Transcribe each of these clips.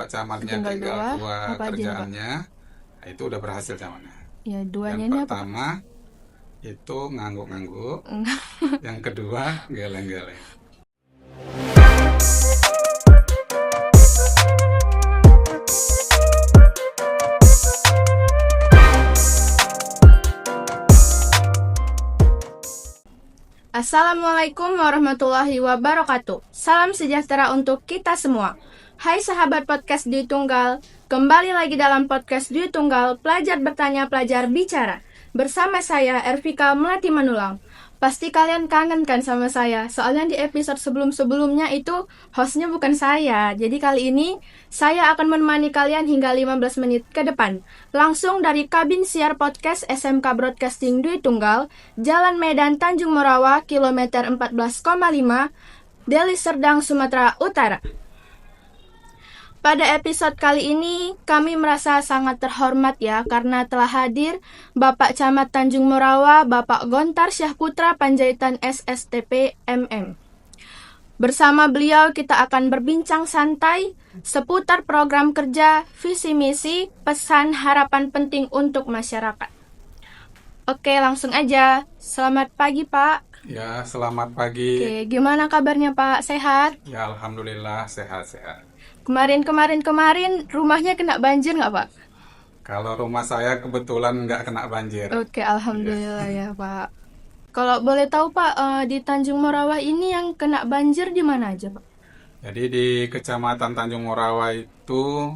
Pak Camatnya Tinggal tinggal dua. dua Apa aja nih, Pak? kerjaannya. Nah, itu udah berhasil Camatnya. Ya, duanya Yang ini apa, Pak? pertama itu ngangguk-ngangguk, yang kedua geleng-geleng. Assalamualaikum warahmatullahi wabarakatuh. Salam sejahtera untuk kita semua. Hai sahabat podcast Dwi Tunggal, kembali lagi dalam podcast Dwi Tunggal, pelajar bertanya, pelajar bicara. Bersama saya, Ervika Melati Manulang. Pasti kalian kangen kan sama saya, soalnya di episode sebelum-sebelumnya itu hostnya bukan saya. Jadi kali ini saya akan menemani kalian hingga 15 menit ke depan. Langsung dari kabin siar podcast SMK Broadcasting Dwi Tunggal, Jalan Medan Tanjung Morawa, kilometer 14,5, Deli Serdang, Sumatera Utara. Pada episode kali ini, kami merasa sangat terhormat ya, karena telah hadir Bapak Camat Tanjung Morawa, Bapak Gontar Syahputra Panjaitan SSTP MM. Bersama beliau kita akan berbincang santai seputar program kerja, visi misi, pesan, harapan penting untuk masyarakat. Oke, langsung aja. Selamat pagi, Pak. Ya, selamat pagi. Oke, gimana kabarnya, Pak? Sehat? Ya, alhamdulillah sehat-sehat. Kemarin rumahnya kena banjir nggak, Pak? Kalau rumah saya kebetulan nggak kena banjir. Oke, alhamdulillah ya, Pak. Kalau boleh tahu, Pak, di Tanjung Morawa ini yang kena banjir di mana aja, Pak? Jadi di Kecamatan Tanjung Morawa itu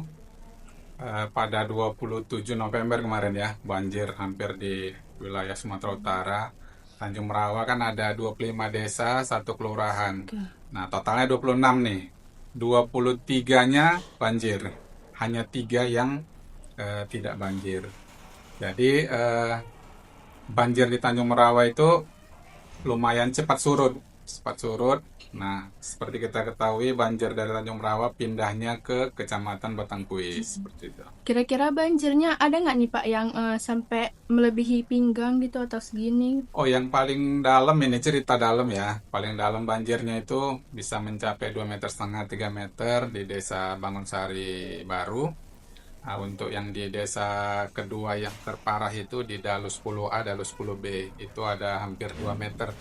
pada 27 November kemarin ya, banjir hampir di wilayah Sumatera Utara. Tanjung Morawa kan ada 25 desa, satu kelurahan. Oke. Nah, totalnya 26 nih. 23-nya banjir. Hanya 3 yang tidak banjir. Jadi banjir di Tanjung Morawa itu lumayan cepat surut. Nah, seperti kita ketahui banjir dari Tanjung Morawa pindahnya ke Kecamatan Batangkuis seperti itu. Kira-kira banjirnya ada nggak nih, Pak, yang sampai melebihi pinggang gitu atau segini? Oh, yang paling dalam ini cerita dalam ya. Paling dalam banjirnya itu bisa mencapai 2,5 meter, 3 meter di Desa Bangunsari Baru. Nah, untuk yang di desa kedua yang terparah itu di Dalus 10A, Dalus 10B itu ada hampir 2 meter.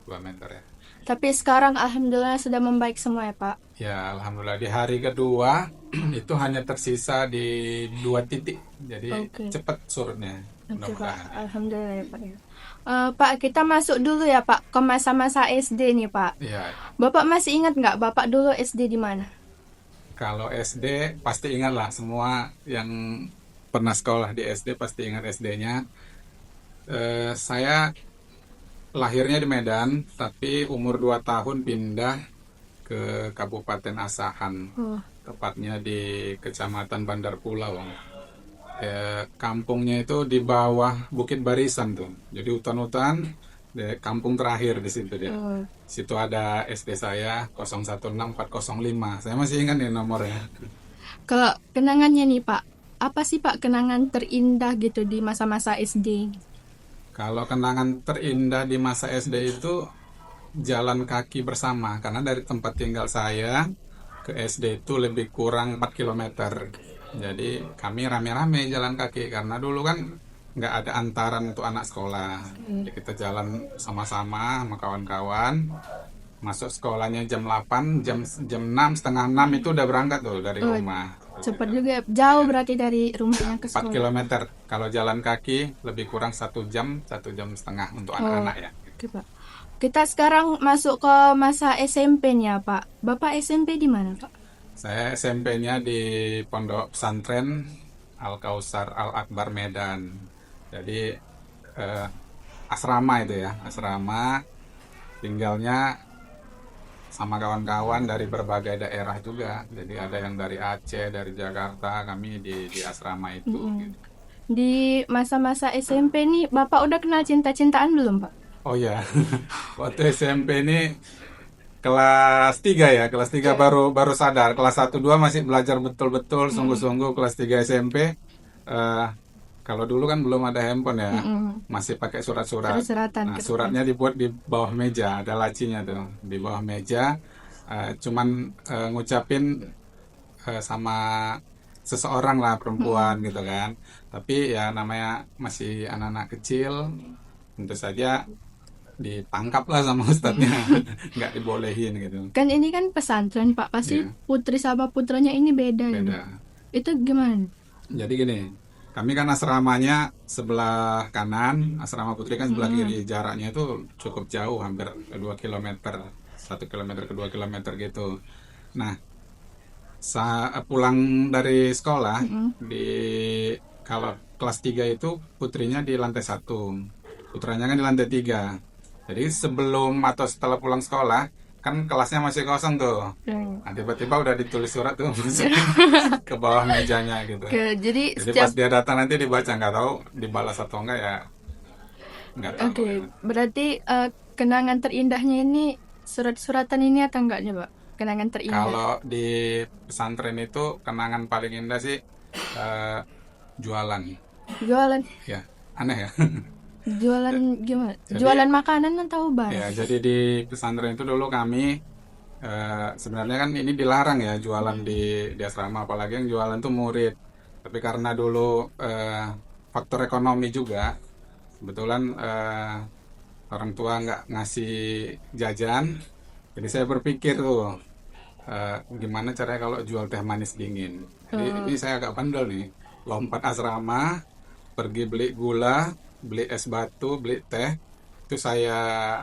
2 meter ya. Tapi sekarang alhamdulillah sudah membaik semua ya, Pak. Ya, alhamdulillah di hari kedua itu hanya tersisa di 2 titik. Jadi Oke. cepat surutnya. Oke, Pak. Mudah-mudahan. Alhamdulillah ya, Pak ya. Pak, kita masuk dulu ya, Pak, ke masa-masa SD nih, Pak. Ya, Bapak masih ingat nggak Bapak dulu SD di mana? kalau SD pasti ingat lah, semua yang pernah sekolah di SD pasti ingat SD-nya. Saya lahirnya di Medan, tapi umur 2 tahun pindah ke Kabupaten Asahan, Oh, tepatnya di Kecamatan Bandar Pulau. Kampungnya itu di bawah Bukit Barisan tuh, jadi hutan-hutan, kampung terakhir di situ dia. oh. Situ ada SD saya 016405. Saya masih ingat nih nomornya. Kalau kenangannya nih, Pak, apa sih, Pak, kenangan terindah gitu di masa-masa SD? Kalau kenangan terindah di masa SD itu jalan kaki bersama, karena dari tempat tinggal saya ke SD itu lebih kurang 4 kilometer. Jadi kami rame-rame jalan kaki, karena dulu kan nggak ada antaran untuk anak sekolah. Jadi kita jalan sama-sama sama kawan-kawan. Masuk sekolahnya jam 8, jam 6, setengah 6 itu udah berangkat tuh dari Oh, rumah. cepat juga ya. Jauh berarti dari rumahnya ke 4 sekolah. kilometer. Kalau jalan kaki lebih kurang 1 jam setengah untuk anak-anak ya. Oke, Pak. Kita sekarang masuk ke masa SMP nih ya, Pak. Bapak SMP di mana, Pak? Saya SMP-nya di Pondok Pesantren Al-Kausar Al-Akbar Medan. Jadi asrama itu ya, asrama, tinggalnya sama kawan-kawan dari berbagai daerah juga. Jadi ada yang dari Aceh, dari Jakarta, kami di asrama itu. Gitu. Di masa-masa SMP nih, Bapak udah kenal cinta-cintaan belum, Pak? Oh ya, waktu SMP ini kelas 3 ya, kelas 3 baru sadar. Kelas 1 2 masih belajar betul-betul sungguh-sungguh. Kelas 3 SMP kalau dulu kan belum ada handphone ya. Masih pakai surat-surat. Surat-suratan. Nah, suratnya dibuat di bawah meja, ada lacinya tuh. Di bawah meja cuman ngucapin sama seseorang lah perempuan gitu kan. Tapi ya namanya masih anak-anak kecil, tentu saja ditangkap lah sama ustadznya, nggak dibolehin gitu. Kan ini kan pesantren Pak, pasti Iya. putri sama putranya ini beda ya Pak? Beda. Itu gimana? Jadi gini, kami kan asramanya sebelah kanan, asrama putri kan sebelah kiri. Jaraknya itu cukup jauh, hampir 2 kilometer, 1 kilometer ke 2 kilometer gitu. Nah, pulang dari sekolah, di kalau kelas 3 itu putrinya di lantai 1, putranya kan di lantai 3. Jadi sebelum atau setelah pulang sekolah, kan kelasnya masih kosong tuh. Nah, tiba-tiba udah ditulis surat tuh masuk ke bawah mejanya gitu. Jadi Jadi setiap pas dia datang nanti dibaca, nggak tahu dibalas atau enggak ya, nggak tahu. Oke, berarti kenangan terindahnya ini surat-suratan ini atau enggaknya, Pak? Kenangan terindah. Kalau di pesantren itu kenangan paling indah sih jualan. Jualan Ya, aneh ya. jualan gimana? Jadi- Jualan makanan atau barang? Ya, jadi di pesantren itu dulu kami sebenarnya kan ini dilarang ya jualan di asrama, apalagi yang jualan tuh murid. Tapi karena dulu faktor ekonomi juga, kebetulan orang tua nggak ngasih jajan, jadi saya berpikir tuh gimana caranya kalau jual teh manis dingin. Jadi ini saya agak bandel nih, lompat asrama, pergi beli gula, beli es batu, beli teh, itu saya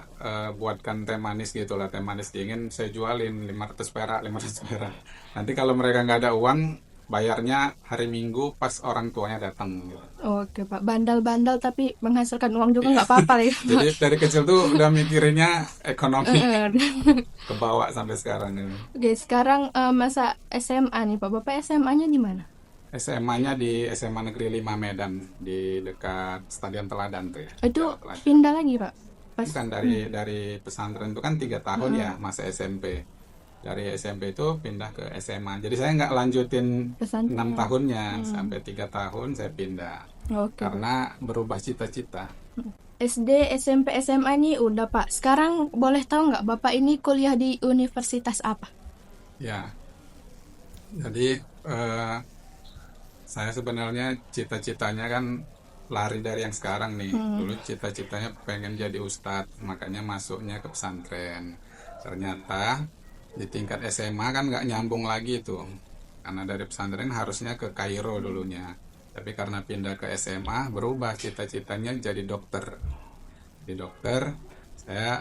buatkan teh manis gitu lah, teh manis dingin saya jualin 500 perak, 500 perak. Nanti kalau mereka nggak ada uang, bayarnya hari Minggu pas orang tuanya datang gitu. Oke, Pak. Bandal-bandal tapi menghasilkan uang juga nggak apa-apa ya. Jadi dari kecil tuh udah mikirinnya ekonomi, kebawa sampai sekarang ini. Oke, sekarang masa SMA nih, Pak. Bapak SMA-nya di mana? SMA-nya di SMA Negeri 5 Medan, di dekat Stadion Teladan tuh ya. Itu Jalan Teladan. pindah lagi, Pak. Pas Bukan dari pesantren itu kan 3 tahun ya masa SMP. Dari SMP itu pindah ke SMA. Jadi saya nggak lanjutin pesantren. 6 tahunnya, sampai 3 tahun saya pindah. Oke. Karena berubah cita-cita. SD, SMP, SMA ini udah, Pak. Sekarang boleh tahu nggak Bapak ini kuliah di universitas apa? Ya, jadi saya sebenarnya cita-citanya kan lari dari yang sekarang nih. Dulu cita-citanya pengen jadi ustadz, makanya masuknya ke pesantren. Ternyata di tingkat SMA kan nggak nyambung lagi tuh, karena dari pesantren harusnya ke Kairo dulunya. Tapi karena pindah ke SMA, berubah cita-citanya jadi dokter. Di dokter, saya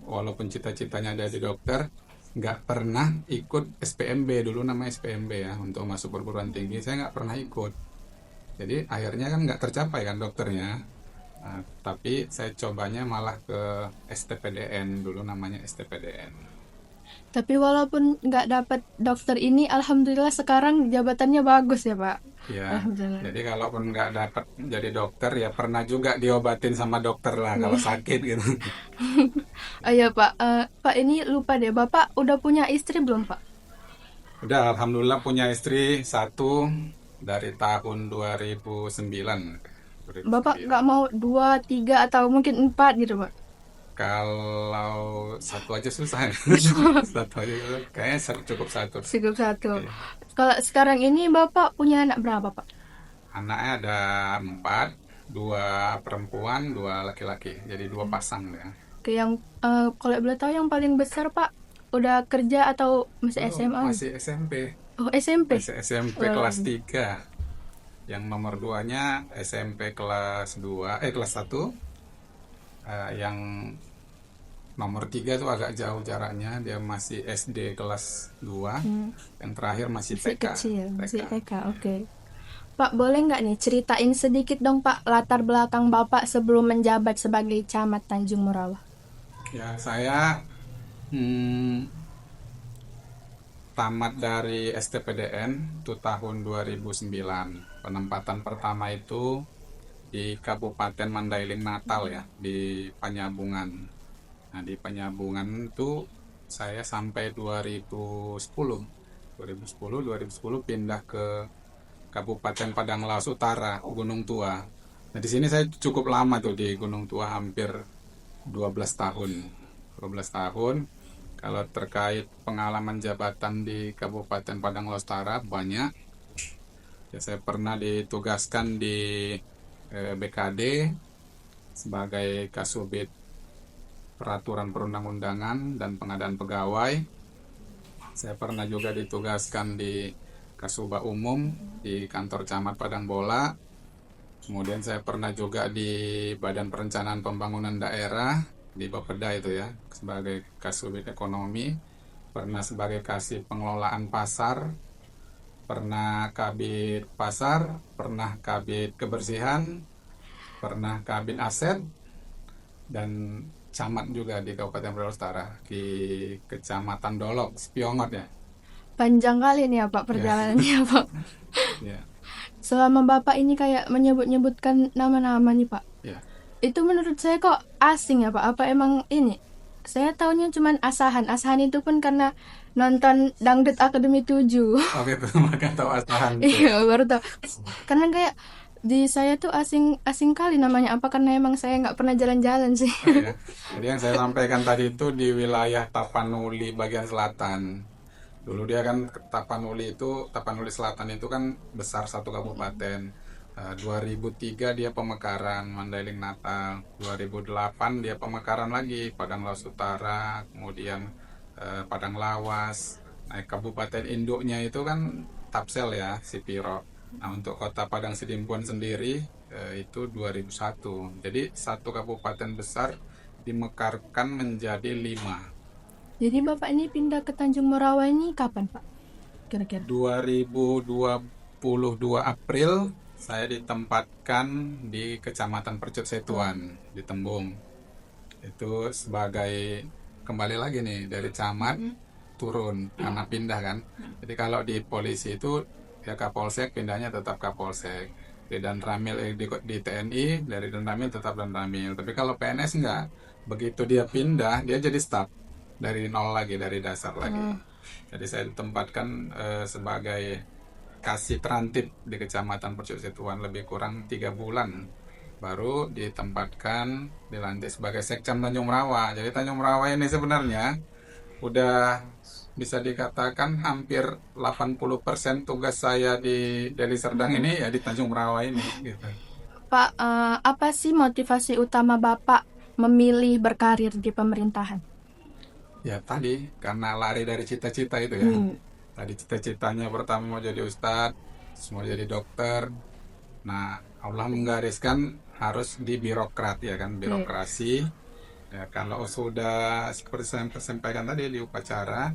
walaupun cita-citanya ada di dokter, nggak pernah ikut SPMB, dulu namanya SPMB ya, untuk masuk perguruan tinggi saya nggak pernah ikut. Jadi akhirnya kan nggak tercapai kan dokternya. Nah, tapi saya cobanya malah ke STPDN, dulu namanya STPDN. Tapi walaupun nggak dapat dokter ini, alhamdulillah sekarang jabatannya bagus ya, Pak. Ya, Alhamdulillah. jadi kalaupun nggak dapat jadi dokter ya pernah juga diobatin sama dokter lah kalau sakit gitu. Oh iya, Pak. Pak, ini lupa deh, Bapak udah punya istri belum, Pak? Udah, alhamdulillah punya istri 1 dari tahun 2009. Bapak nggak mau 2, 3 atau mungkin 4 gitu, Pak? Kalau 1 aja susah. 1 aja kayaknya cukup 1. Cukup 1. Iya. Kalau sekarang ini Bapak punya anak berapa, Pak? Anaknya ada 4, 2 perempuan, 2 laki-laki. Jadi 2 pasang ya. Ke yang kalau boleh tahu yang paling besar, Pak, udah kerja atau masih SMA? Masih SMP. Oh, SMP. Masih SMP kelas 3. Yang nomor 2-nya SMP kelas 1. Yang nomor 3 tuh agak jauh jaraknya, dia masih SD kelas 2. Yang terakhir masih Masih TK. kecil, masih TK. Oke. Pak, boleh nggak nih ceritain sedikit dong, Pak, latar belakang Bapak sebelum menjabat sebagai camat Tanjung Morawa? Ya, saya tamat dari STPDN itu tahun 2009. Penempatan pertama itu di Kabupaten Mandailing Natal ya, di Panyabungan. Nah, di Panyabungan itu saya sampai 2010 pindah ke Kabupaten Padang Laos Utara, Gunung Tua. Nah, di sini saya cukup lama tuh di Gunung Tua, hampir 12 tahun. Kalau terkait pengalaman jabatan di Kabupaten Padang Lostara banyak. Ya, saya pernah ditugaskan di BKD sebagai Kasubit Peraturan Perundang-undangan dan Pengadaan Pegawai. Saya pernah juga ditugaskan di Kasubag Umum di kantor Camat Padang Bola. Kemudian saya pernah juga di Badan Perencanaan Pembangunan Daerah di Bapeda itu ya, sebagai Kasubit Ekonomi. Pernah sebagai Kasih Pengelolaan Pasar, pernah Kabid Pasar, pernah Kabid Kebersihan, pernah Kabid Aset, dan camat juga di Kabupaten Padang Lostara di Kecamatan Dolok, Spiongot ya. Panjang kali nih ya Pak perjalanannya Pak. Ya, Selama Bapak ini kayak menyebut-nyebutkan nama-nama nih Pak, ya. itu menurut saya kok asing ya Pak. Apa emang ini? Saya tahunya cuman Asahan. Asahan itu pun karena nonton Dangdut Akademi 7. Oke, itu maka tahu asahan tuh. Iya, baru tahu. Karena kayak di saya tuh asing kali namanya. Apa karena emang saya nggak pernah jalan-jalan sih? Ya. Jadi yang saya sampaikan tadi itu di wilayah Tapanuli bagian selatan. Dulu dia kan Tapanuli Selatan itu kan besar satu kabupaten. 2003 dia Pemekaran, Mandailing Natal. 2008 dia Pemekaran lagi, Padang Lawas Utara, kemudian Padang Lawas. Nah, kabupaten induknya itu kan Tapsel ya, Sipiro. Nah, untuk kota Padang Sidimpuan sendiri itu 2001. Jadi satu kabupaten besar dimekarkan menjadi 5. Jadi Bapak ini pindah ke Tanjung Morawa ini kapan Pak? Kira-kira? 2022 April saya ditempatkan di Kecamatan Percut Setuan di Tembung. Itu sebagai kembali lagi nih dari camat turun karena pindah kan. Jadi kalau di polisi itu ya Kapolsek, pindahnya tetap Kapolsek. Di Danramil di TNI, dari Danramil tetap Danramil. Tapi kalau PNS enggak. Begitu dia pindah, dia jadi staf dari nol lagi, dari dasar lagi. Jadi saya ditempatkan sebagai kasih terantip di Kecamatan Percut Setuan lebih kurang 3 bulan. Baru ditempatkan dilantik sebagai Sekcam Tanjung Merawa. Jadi Tanjung Merawa ini sebenarnya udah bisa dikatakan hampir 80% tugas saya di Deli Serdang ini ya di Tanjung Merawa ini gitu. Pak, apa sih motivasi utama Bapak memilih berkarir di pemerintahan? Ya tadi karena lari dari cita-cita itu ya. Tadi cita-citanya pertama mau jadi ustadz, mau jadi dokter. Nah, Allah menggariskan harus di birokrat ya kan, birokrasi. Ya, kalau sudah seperti saya sampaikan tadi di upacara,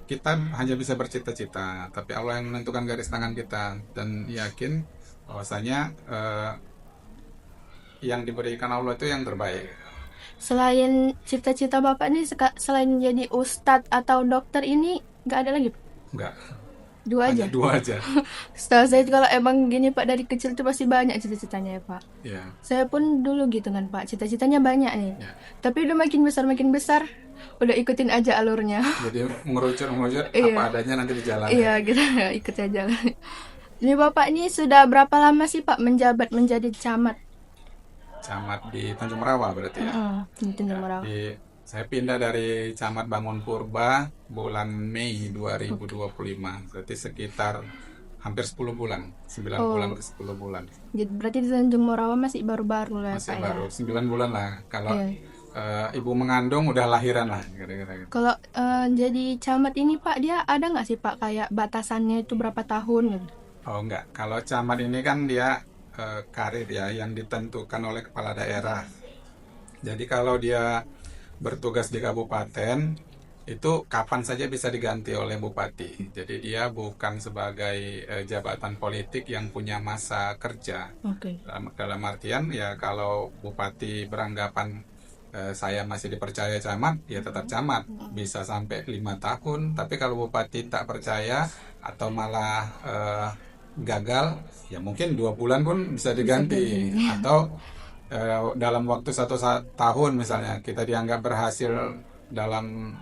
kita hanya bisa bercita-cita, tapi Allah yang menentukan garis tangan kita dan yakin bahwasanya yang diberikan Allah itu yang terbaik. Selain cita-cita Bapak ini, selain jadi ustadz atau dokter ini, nggak ada lagi? Enggak, Dua aja? hanya 2 aja. Setahu saya kalau emang gini Pak, dari kecil tuh pasti banyak cita-citanya ya Pak. Ya, Saya pun dulu gitu kan Pak, cita-citanya banyak nih. ya. Tapi udah makin besar, udah ikutin aja alurnya. Jadi mengerucut Iya. apa adanya nanti di jalan. Iya, kita ikut aja. Ini Bapak ini sudah berapa lama sih Pak menjabat menjadi camat? Camat di Tanjung Merawa berarti ya. Di Tanjung Morawa. Saya pindah dari Camat Bangun Purba bulan Mei 2025. Berarti sekitar hampir 10 bulan. 9 bulan ke 10 bulan. Jadi berarti di Tanjung Morawa masih baru-baru lah Masih Pak baru ya. 9 bulan lah. Kalau Iya. ibu mengandung udah lahiran lah kira-kira gitu. Kalau jadi camat ini Pak, dia ada nggak sih Pak kayak batasannya itu berapa tahun gitu? Oh enggak, kalau camat ini kan dia karir ya yang ditentukan oleh kepala daerah. Jadi kalau dia bertugas di kabupaten itu kapan saja bisa diganti oleh bupati. Jadi dia bukan sebagai jabatan politik yang punya masa kerja. Oke. Dalam artian ya kalau bupati beranggapan saya masih dipercaya camat, ya tetap camat. Bisa sampai 5 tahun. Tapi kalau bupati tak percaya atau malah gagal, ya mungkin 2 bulan pun bisa diganti. Atau dalam waktu 1 tahun misalnya kita dianggap berhasil dalam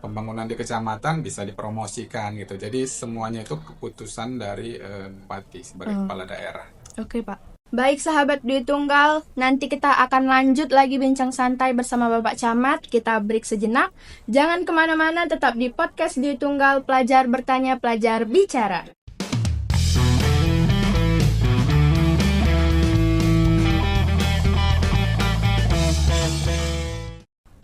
pembangunan di kecamatan bisa dipromosikan gitu. Jadi semuanya itu keputusan dari bupati sebagai kepala daerah. Oke Pak. Baik sahabat Dwi Tunggal, nanti kita akan lanjut lagi bincang santai bersama Bapak Camat. Kita break sejenak. Jangan kemana-mana, tetap di podcast Dwi Tunggal, pelajar bertanya, pelajar bicara.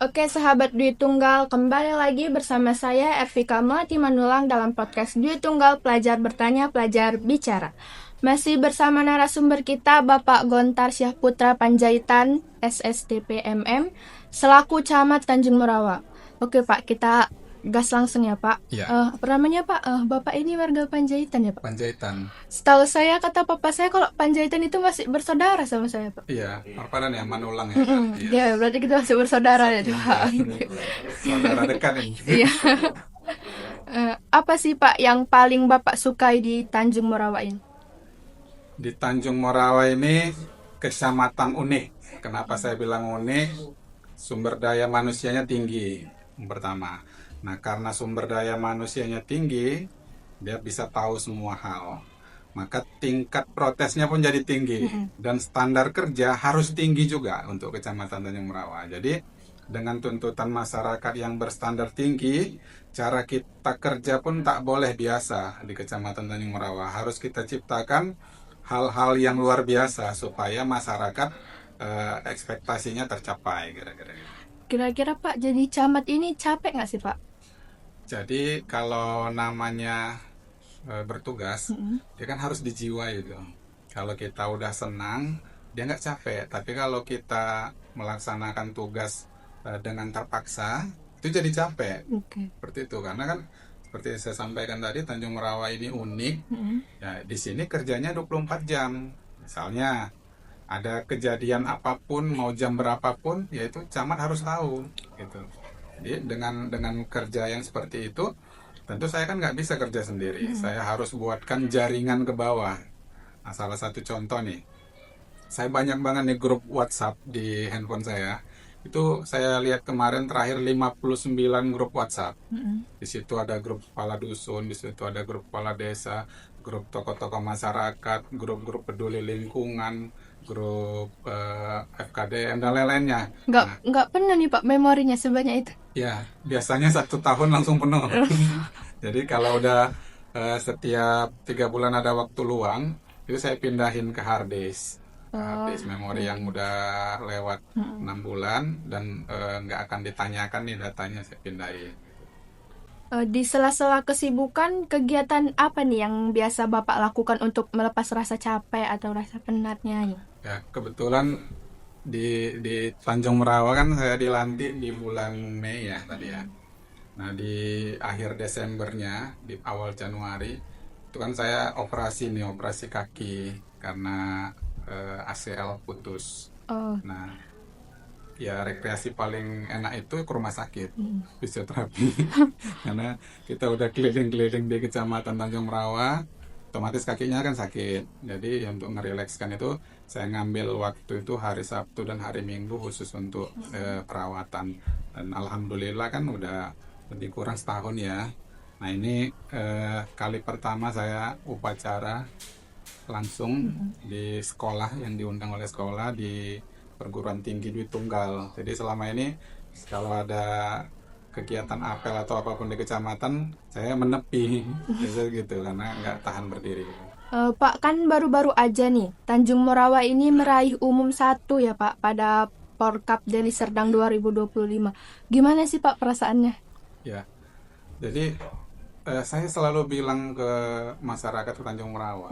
Oke sahabat Dwi Tunggal, kembali lagi bersama saya Ervika Melati Manulang dalam podcast Dwi Tunggal, pelajar bertanya, pelajar bicara. Masih bersama narasumber kita Bapak Gontar Syahputra Panjaitan, SSTPMM, selaku Camat Tanjung Merawa. Oke Pak, kita gas langsung ya Pak. Ya. Namanya Pak, Bapak ini warga Panjaitan ya Pak? Panjaitan. Setahu saya, kata papa saya kalau Panjaitan itu masih bersaudara sama saya Pak. Iya, apa ya, Manulang ya. Ya, berarti kita masih bersaudara ya Pak. Saudara dekat ini. Iya. Apa sih Pak yang paling Bapak sukai di Tanjung Merawa ini? Di Tanjung Merawa ini kecamatan unik. Kenapa saya bilang unik? Sumber daya manusianya tinggi, yang pertama. Nah, karena sumber daya manusianya tinggi, dia bisa tahu semua hal. Maka tingkat protesnya pun jadi tinggi. Dan standar kerja harus tinggi juga untuk Kecamatan Tanjung Merawa. Jadi, dengan tuntutan masyarakat yang berstandar tinggi, cara kita kerja pun tak boleh biasa di Kecamatan Tanjung Merawa. Harus kita ciptakan hal-hal yang luar biasa supaya masyarakat ekspektasinya tercapai kira-kira. Kira-kira Pak jadi camat ini capek nggak sih Pak? Jadi kalau namanya bertugas, dia kan harus dijiwai itu. Kalau kita udah senang, dia nggak capek. Tapi kalau kita melaksanakan tugas dengan terpaksa, itu jadi capek. Seperti itu, karena kan seperti saya sampaikan tadi, Tanjung Merawa ini unik. Ya, di sini kerjanya 24 jam. Misalnya ada kejadian apapun, mau jam berapapun, yaitu camat harus tahu. Gitu. Jadi dengan kerja yang seperti itu, tentu saya kan nggak bisa kerja sendiri. Saya harus buatkan jaringan ke bawah. Nah, salah satu contoh nih, saya banyak banget nih grup WhatsApp di handphone saya. Itu saya lihat kemarin terakhir 59 grup WhatsApp. Di situ ada grup kepala dusun, di situ ada grup kepala desa, grup tokoh-tokoh masyarakat, grup-grup peduli lingkungan, grup FKDM dan lain-lainnya. Nggak penuh nih Pak memorinya sebanyak itu? Ya, biasanya 1 tahun langsung penuh. Jadi kalau udah setiap 3 bulan ada waktu luang, itu saya pindahin ke hard disk. Hard memori yang udah lewat 6 bulan dan nggak akan ditanyakan nih datanya, saya pindahin. Di sela-sela kesibukan, kegiatan apa nih yang biasa Bapak lakukan untuk melepas rasa capek atau rasa penatnya? Ya, kebetulan di Tanjung Merawa kan saya dilantik di bulan Mei ya tadi ya. Nah, di akhir Desembernya, di awal Januari, itu kan saya operasi kaki karena ACL putus. Nah, ya rekreasi paling enak itu ke rumah sakit, fisioterapi. Karena kita udah keliling-keliling di Kecamatan Tanjung Merawa, otomatis kakinya kan sakit. Jadi untuk ngerilekskan itu, saya ngambil waktu itu hari Sabtu dan hari Minggu khusus untuk perawatan. Dan alhamdulillah kan udah lebih kurang setahun ya. Nah ini kali pertama saya upacara langsung di sekolah yang diundang oleh sekolah di perguruan tinggi Dwi Tunggal. Jadi selama ini kalau ada kegiatan apel atau apapun di kecamatan, saya menepi gitu karena nggak tahan berdiri. Pak, kan baru-baru aja nih Tanjung Merawa ini meraih umum 1 ya Pak pada Porkap Deli Serdang 2025. Gimana sih Pak perasaannya? Ya, jadi saya selalu bilang ke masyarakat Tanjung Merawa,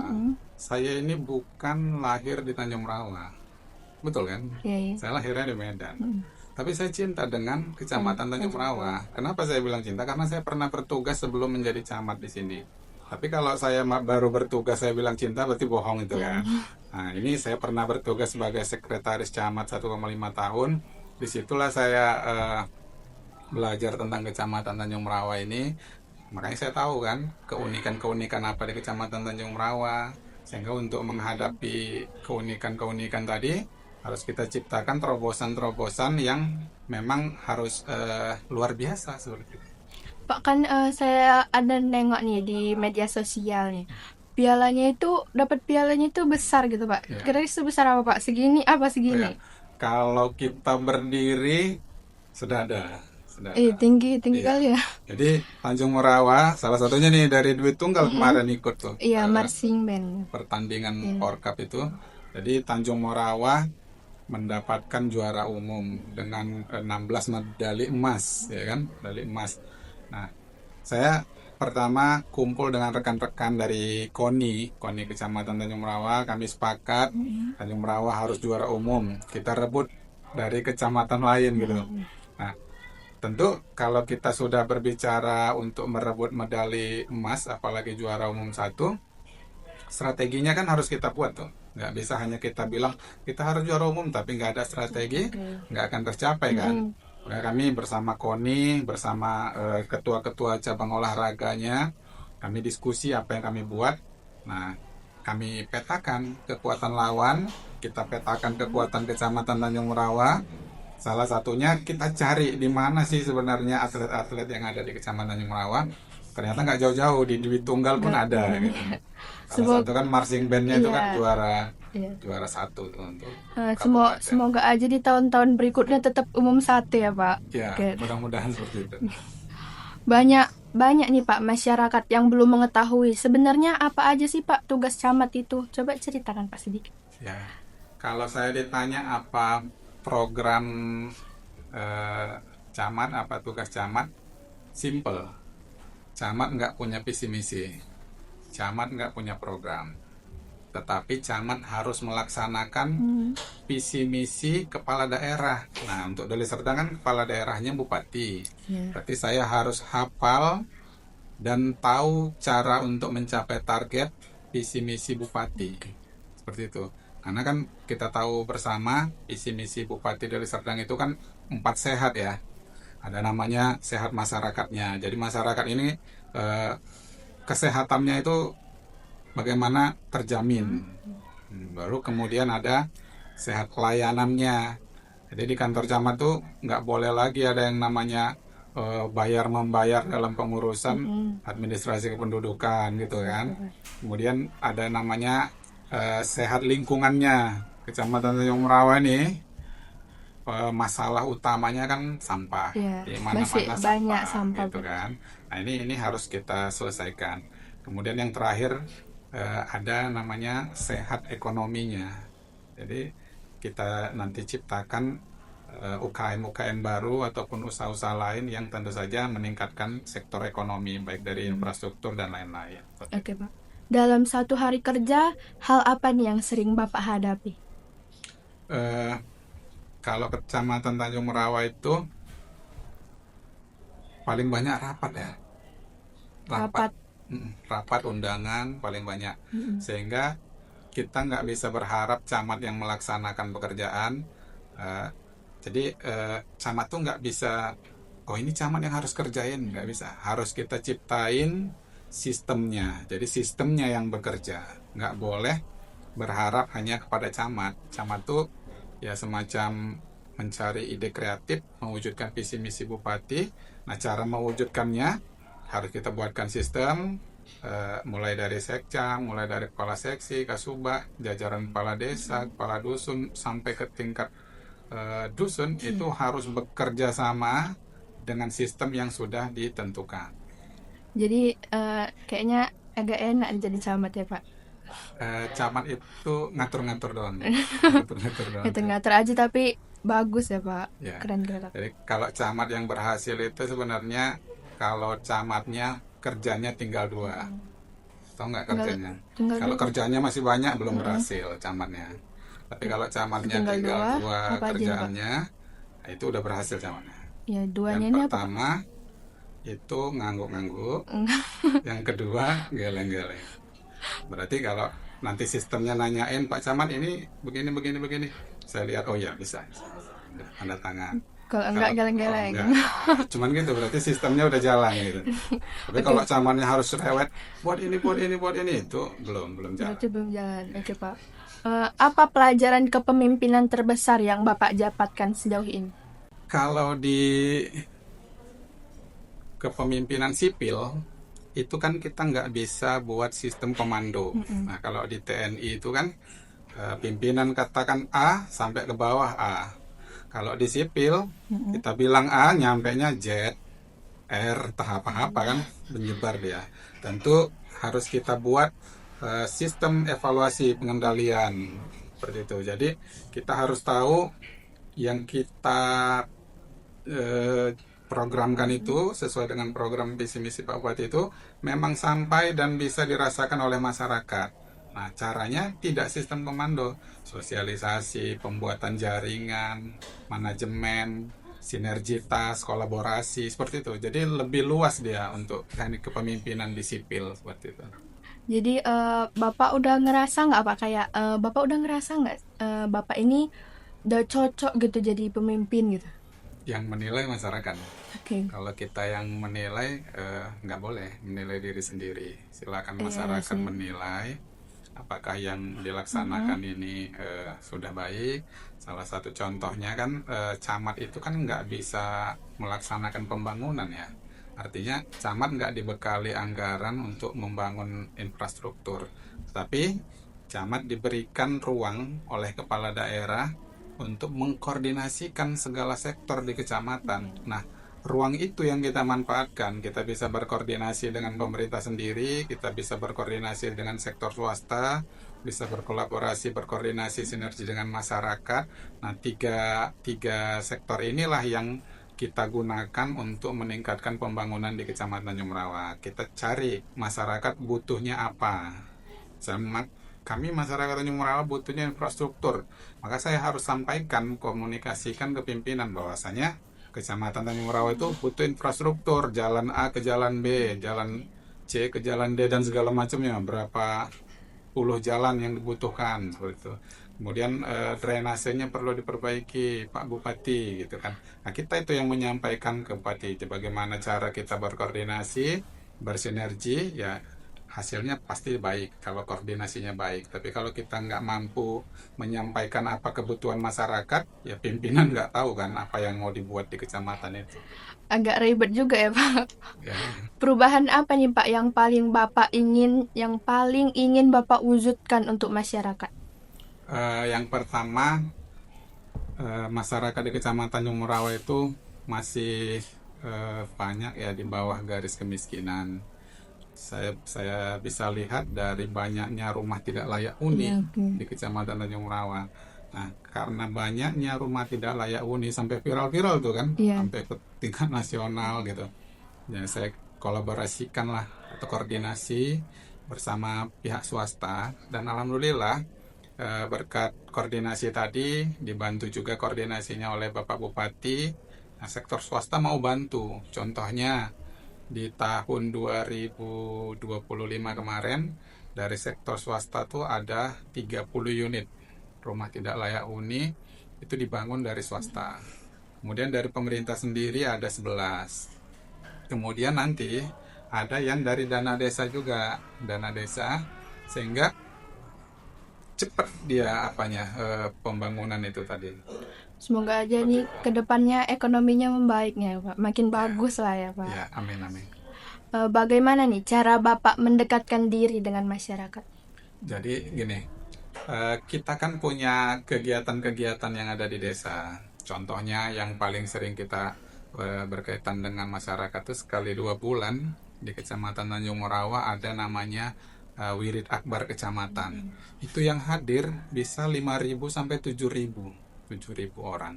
saya ini bukan lahir di Tanjung Merawa, betul kan? Iya. Saya lahirnya di Medan, tapi saya cinta dengan Kecamatan Tanjung Merawa. Kenapa saya bilang cinta? Karena saya pernah bertugas sebelum menjadi camat di sini. Tapi kalau saya baru bertugas saya bilang cinta, berarti bohong itu kan? Nah, ini saya pernah bertugas sebagai sekretaris camat 1,5 tahun. Disitulah saya belajar tentang Kecamatan Tanjung Merawa ini. Makanya saya tahu kan keunikan-keunikan apa di Kecamatan Tanjung Merawa, sehingga untuk menghadapi keunikan-keunikan tadi harus kita ciptakan terobosan-terobosan yang memang harus luar biasa seperti itu. Pak, kan saya ada nengok nih di media sosial nih, dapat pialanya itu besar gitu Pak. Ya. Kira-kira sebesar apa Pak? Segini apa Oh segini? ya, kalau kita berdiri sudah ada, sudah ada. Tinggi Iya. kali ya. Jadi Tanjung Morawa salah satunya nih dari Dwi Tunggal kemarin ikut tuh Iya, marching band. pertandingan Orkap itu. Jadi Tanjung Morawa mendapatkan juara umum dengan 16 medali emas, ya kan? Medali emas. Nah, saya pertama kumpul dengan rekan-rekan dari KONI Kecamatan Tanjung Merawa. Kami sepakat Tanjung Merawa harus juara umum. Kita rebut dari kecamatan lain gitu. Nah, tentu kalau kita sudah berbicara untuk merebut medali emas, apalagi juara umum satu, strateginya kan harus kita buat tuh. Nggak bisa hanya kita bilang kita harus juara umum tapi nggak ada strategi, nggak akan tercapai kan. Maka kami bersama KONI, bersama ketua-ketua cabang olahraganya, kami diskusi apa yang kami buat. Nah, kami petakan kekuatan lawan, kita petakan kekuatan Kecamatan Tanjung Merawa. Salah satunya kita cari di mana sih sebenarnya atlet-atlet yang ada di Kecamatan Tanjung Merawa. Ternyata nggak jauh-jauh di Dwi Tunggal pun ada. Gitu. Salah satu kan marching bandnya itu kan juara satu tuh untuk kabupaten. Semoga aja di tahun-tahun berikutnya tetap umum satu ya Pak. Ya, mudah-mudahan seperti itu. Banyak nih Pak masyarakat yang belum mengetahui sebenarnya apa aja sih Pak tugas camat itu. Coba ceritakan Pak sedikit. Ya, kalau saya ditanya apa program camat, apa tugas camat, simple. Camat nggak punya visi misi, camat nggak punya program, tetapi camat harus melaksanakan visi misi kepala daerah. Nah, untuk Deli Serdang kan kepala daerahnya bupati, berarti saya harus hafal dan tahu cara untuk mencapai target visi misi bupati, seperti itu. Karena kan kita tahu bersama visi misi Bupati Deli Serdang itu kan 4 sehat ya. Ada namanya sehat masyarakatnya. Jadi masyarakat ini kesehatannya itu bagaimana terjamin. Baru kemudian ada sehat pelayanannya. Jadi di kantor camat tuh nggak boleh lagi ada yang namanya bayar membayar dalam pengurusan administrasi kependudukan gitu kan. Kemudian ada namanya sehat lingkungannya. Kecamatan Tanjung Merawa ini masalah utamanya kan sampah. Di mana-mana banyak sampah gitu kan. Nah, ini harus kita selesaikan. Kemudian yang terakhir ada namanya sehat ekonominya. Jadi kita nanti ciptakan UKM baru ataupun usaha-usaha lain yang tentu saja meningkatkan sektor ekonomi baik dari infrastruktur dan lain-lain. Oke Pak. Dalam satu hari kerja, hal apa nih yang sering Bapak hadapi? Kalau Kecamatan Tanjung Merawa itu paling banyak rapat ya. Rapat undangan paling banyak. Sehingga kita nggak bisa berharap camat yang melaksanakan pekerjaan. Jadi camat tuh nggak bisa, oh ini camat yang harus kerjain, nggak bisa. Harus kita ciptain sistemnya. Jadi sistemnya yang bekerja. Nggak boleh berharap hanya kepada camat. Camat tuh ya semacam mencari ide kreatif, mewujudkan visi misi bupati. Nah, cara mewujudkannya harus kita buatkan sistem, mulai dari sekcam, mulai dari kepala seksi, kasubag, jajaran kepala desa, kepala dusun, sampai ke tingkat dusun itu harus bekerja sama dengan sistem yang sudah ditentukan. Jadi kayaknya agak enak jadi camat ya Pak. Camat itu ngatur-ngatur doang. Ngatur-ngatur aja tapi bagus ya Pak. Ya. Keren. Jadi kalau camat yang berhasil itu sebenarnya kalau camatnya kerjanya tinggal 2. Tahu nggak kerjanya? Kalau kerjanya masih banyak belum berhasil camatnya. Tapi kalau camatnya tinggal 2 kerjaannya, nah itu udah berhasil camatnya. Ya, duanya yang ini pertama itu ngangguk-ngangguk, yang kedua geleng-geleng. Berarti kalau nanti sistemnya nanyain Pak Camat ini begini, saya lihat oh ya bisa, tanda tangan. Kalau enggak geleng-geleng. Cuman gitu berarti sistemnya udah jalan gitu. Tapi kalau camatnya harus rewet, buat ini itu belum jalan. Berarti belum jalan. Oke Pak. Apa pelajaran kepemimpinan terbesar yang Bapak dapatkan sejauh ini? Kalau di kepemimpinan sipil itu kan kita nggak bisa buat sistem komando. Nah, kalau di TNI itu kan pimpinan katakan A sampai ke bawah A. Kalau di sipil kita bilang A, nyampainya Z, R, tahap apa kan menyebar dia. Tentu harus kita buat sistem evaluasi pengendalian seperti itu. Jadi kita harus tahu yang kita programkan itu sesuai dengan program visi misi Pak Bupati itu memang sampai dan bisa dirasakan oleh masyarakat. Nah, caranya tidak sistem komando, sosialisasi, pembuatan jaringan, manajemen, sinergitas, kolaborasi seperti itu. Jadi lebih luas dia untuk teknik kepemimpinan di sipil seperti itu. Jadi Bapak udah ngerasa nggak Pak kayak Bapak udah ngerasa nggak Bapak ini udah cocok gitu jadi pemimpin gitu? Yang menilai masyarakat. Oke. Kalau kita yang menilai, nggak boleh menilai diri sendiri. Silakan Iya masyarakat sih. menilai apakah yang dilaksanakan ini sudah baik. Salah satu contohnya kan camat itu kan nggak bisa melaksanakan pembangunan ya. Artinya camat nggak dibekali anggaran untuk membangun infrastruktur. Tapi camat diberikan ruang oleh kepala daerah untuk mengkoordinasikan segala sektor di kecamatan. Nah, ruang itu yang kita manfaatkan. Kita bisa berkoordinasi dengan pemerintah sendiri, kita bisa berkoordinasi dengan sektor swasta, bisa berkolaborasi, berkoordinasi sinergi dengan masyarakat. Nah, tiga sektor inilah yang kita gunakan untuk meningkatkan pembangunan di Kecamatan Tanjung Rawa. Kita cari masyarakat butuhnya apa. Kami masyarakat Tanjung Rawa butuhnya infrastruktur. Maka saya harus sampaikan, komunikasikan ke pimpinan bahwasanya Kecamatan Tanjung Rawa itu butuh infrastruktur, jalan A ke jalan B, jalan C ke jalan D dan segala macamnya, berapa puluh jalan yang dibutuhkan seperti itu. Kemudian drainasenya perlu diperbaiki Pak Bupati gitu kan. Nah, kita itu yang menyampaikan ke Bupati bagaimana cara kita berkoordinasi, bersinergi ya, hasilnya pasti baik kalau koordinasinya baik. Tapi kalau kita nggak mampu menyampaikan apa kebutuhan masyarakat, ya pimpinan nggak tahu kan apa yang mau dibuat di kecamatan itu. Agak ribet juga ya Pak. Ya, Perubahan apa nih Pak yang paling ingin Bapak wujudkan untuk masyarakat? yang pertama masyarakat di Kecamatan Tanjung Rawa itu masih banyak ya di bawah garis kemiskinan. Saya bisa lihat dari banyaknya rumah tidak layak huni Iya, oke. di Kecamatan Tanjung Rawa. Nah, karena banyaknya rumah tidak layak huni sampai viral-viral tuh kan, Iya. sampai ke tingkat nasional gitu. Ya, saya kolaborasikan lah atau koordinasi bersama pihak swasta dan alhamdulillah berkat koordinasi tadi dibantu juga koordinasinya oleh Bapak Bupati. Nah, sektor swasta mau bantu. Contohnya di tahun 2025 kemarin dari sektor swasta tuh ada 30 unit rumah tidak layak huni itu dibangun dari swasta. Kemudian dari pemerintah sendiri ada 11. Kemudian nanti ada yang dari dana desa juga, dana desa sehingga cepat dia pembangunan itu tadi. Semoga aja nih kedepannya ekonominya membaiknya Pak, makin bagus lah ya Pak. Ya, amin amin. Bagaimana nih cara Bapak mendekatkan diri dengan masyarakat? Jadi gini, kita kan punya kegiatan-kegiatan yang ada di desa. Contohnya yang paling sering kita berkaitan dengan masyarakat itu sekali 2 bulan di Kecamatan Tanjung Rawa ada namanya Wirid Akbar Kecamatan. Itu yang hadir bisa 5.000 sampai 7.000 orang.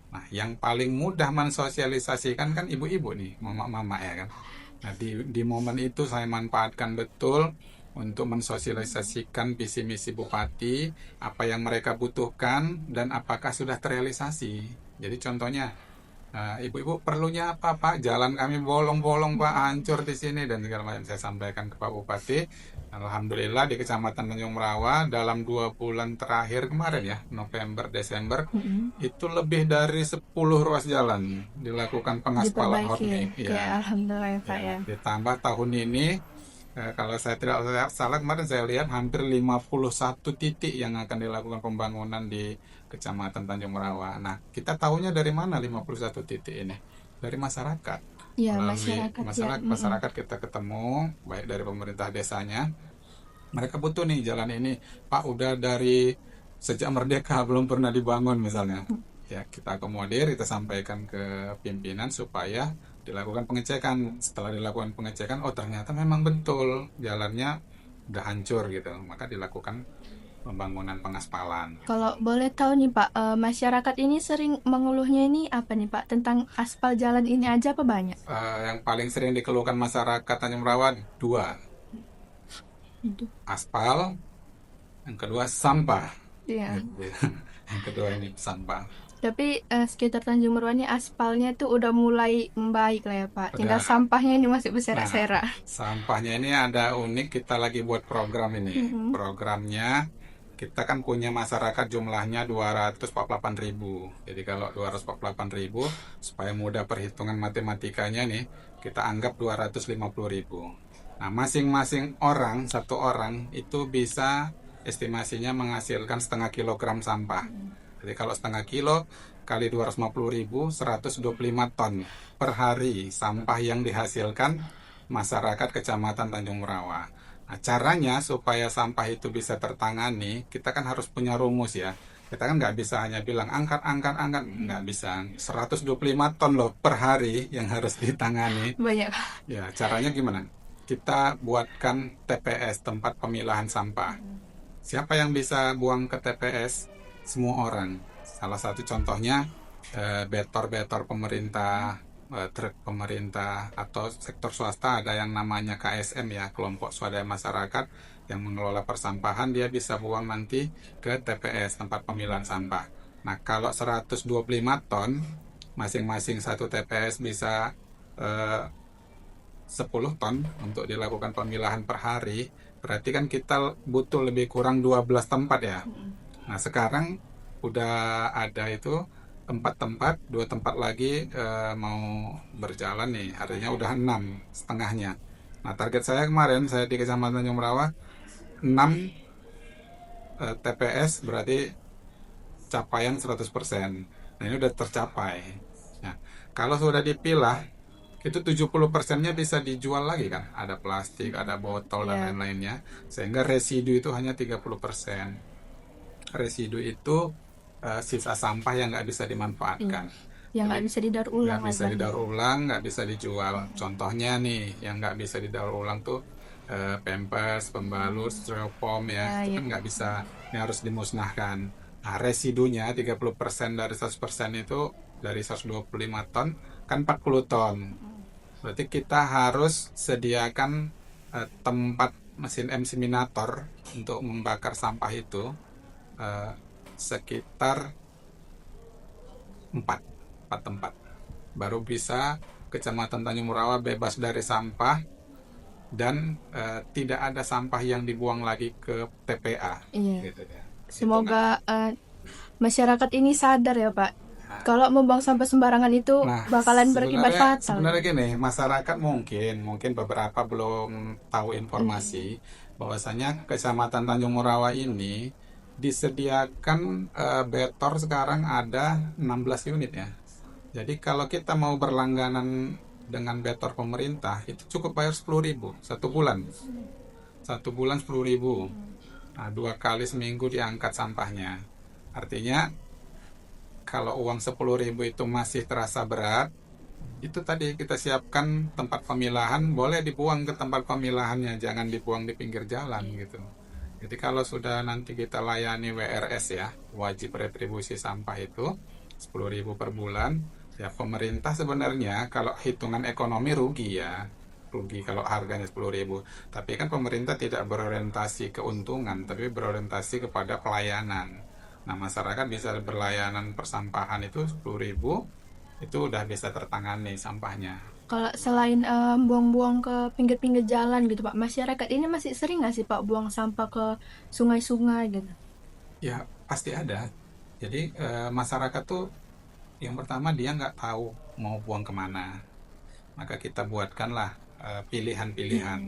Nah, yang paling mudah mensosialisasikan kan ibu-ibu nih, mama-mama ya kan. Nah, di momen itu saya manfaatkan betul untuk mensosialisasikan visi misi Bupati, apa yang mereka butuhkan dan apakah sudah terrealisasi. Jadi contohnya, ibu-ibu perlunya apa Pak? Jalan kami bolong-bolong Pak, hancur di sini dan segala macam. Saya sampaikan ke Pak Bupati. Alhamdulillah di Kecamatan Tanjung Rawa dalam 2 bulan terakhir kemarin ya, November, Desember, itu lebih dari 10 ruas jalan dilakukan pengaspalan Diperbaiki. horming. Ya, alhamdulillah ya Pak ya. Ditambah tahun ini, kalau saya tidak salah kemarin saya lihat hampir 51 titik yang akan dilakukan pembangunan di Kecamatan Tanjung Rawa. Nah, kita tahunya dari mana 51 titik ini? Dari masyarakat. Iya, Melalui masyarakat ya. masyarakat kita ketemu, baik dari pemerintah desanya, mereka butuh nih jalan ini, Pak, udah dari sejak merdeka belum pernah dibangun misalnya. Ya, kita akomodir, kita sampaikan ke pimpinan supaya dilakukan pengecekan. Setelah dilakukan pengecekan, oh ternyata memang betul jalannya udah hancur gitu. Maka dilakukan pembangunan pengaspalan. Kalau boleh tahu nih Pak, masyarakat ini sering mengeluhnya ini apa nih Pak? Tentang aspal jalan ini aja apa banyak? Yang paling sering dikeluhkan masyarakat Tanjung Merawat dua, Itu. aspal, yang kedua sampah. Iya. Gitu. Yang kedua ini sampah. Tapi sekitar Tanjung Merauke ini aspalnya tuh udah mulai membaik lah ya Pak. Tinggal Udah. sampahnya ini masih Nah, berserak-serak. sampahnya ini ada unik, kita lagi buat program ini. Mm-mm. Programnya kita kan punya masyarakat jumlahnya 248.000. Jadi kalau 248.000 supaya mudah perhitungan matematikanya nih, kita anggap 250.000. Nah, masing-masing orang, satu orang itu bisa estimasinya menghasilkan setengah kilogram sampah. Jadi kalau setengah kilo kali 250.000, 125 ton per hari sampah yang dihasilkan masyarakat Kecamatan Tanjung Merawa. Nah, caranya supaya sampah itu bisa tertangani, kita kan harus punya rumus ya. Kita kan nggak bisa hanya bilang angkat, angkat, angkat. Nggak bisa. 125 ton loh per hari yang harus ditangani. Banyak. Ya, caranya gimana? Kita buatkan TPS, tempat pemilahan sampah. Siapa yang bisa buang ke TPS? Semua orang. Salah satu contohnya betor-betor pemerintah, truk pemerintah atau sektor swasta ada yang namanya KSM ya, kelompok swadaya masyarakat yang mengelola persampahan, dia bisa buang nanti ke TPS, tempat pemilahan sampah. Nah, kalau 125 ton, masing-masing satu TPS bisa 10 ton untuk dilakukan pemilahan per hari, berarti kan kita butuh lebih kurang 12 tempat ya. Nah, sekarang udah ada itu 4 tempat, 2 tempat lagi mau berjalan nih, artinya udah 6 setengahnya. Nah, target saya kemarin, saya di Kecamatan Tanjung Merawa, 6 TPS berarti capaian 100%. Nah, ini udah tercapai. Nah, kalau sudah dipilah, itu 70%-nya bisa dijual lagi kan, ada plastik, ada botol dan Iya. lain-lainnya, sehingga residu itu hanya 30%. Residu itu sisa sampah yang nggak bisa dimanfaatkan, Yang nggak jadi bisa didaur ulang nggak bisa lagi. didaur ulang, nggak bisa dijual. Contohnya nih yang nggak bisa didaur ulang tuh pampers, pembalut, styrofoam ya, Ah, itu iya. kan nggak bisa, ini harus dimusnahkan. Nah, residunya 30% dari 100% itu, dari 125 ton kan 40 ton. Berarti kita harus sediakan tempat mesin inseminator untuk membakar sampah itu eh, sekitar 4 tempat. Baru bisa Kecamatan Tanjung Merawa bebas dari sampah dan tidak ada sampah yang dibuang lagi ke TPA. Iya. Gitu ya. Semoga masyarakat ini sadar ya Pak. Kalau membuang sampah sembarangan itu Nah, bakalan berakibat fatal. sebenarnya gini, masyarakat mungkin beberapa belum tahu informasi bahwasanya Kecamatan Tanjung Merawa ini disediakan betor sekarang ada 16 unit ya. Jadi kalau kita mau berlangganan dengan betor pemerintah itu cukup bayar 10.000 satu bulan. Satu bulan 10.000. Nah, 2 kali seminggu diangkat sampahnya. Artinya kalau uang 10.000 itu masih terasa berat, itu tadi kita siapkan tempat pemilahan, boleh dibuang ke tempat pemilahannya, jangan dibuang di pinggir jalan gitu. Jadi kalau sudah nanti kita layani WRS ya, wajib retribusi sampah itu 10.000 per bulan, ya pemerintah sebenarnya kalau hitungan ekonomi rugi ya, rugi kalau harganya 10.000. Tapi kan pemerintah tidak berorientasi keuntungan, tapi berorientasi kepada pelayanan. Nah, masyarakat bisa berlayanan persampahan itu 10.000, itu udah bisa tertangani sampahnya. Kalau selain buang-buang ke pinggir-pinggir jalan gitu Pak, masyarakat ini masih sering nggak sih Pak buang sampah ke sungai-sungai gitu? Ya, pasti ada. Jadi masyarakat tuh yang pertama dia nggak tahu mau buang kemana. Maka kita buatkanlah pilihan-pilihan.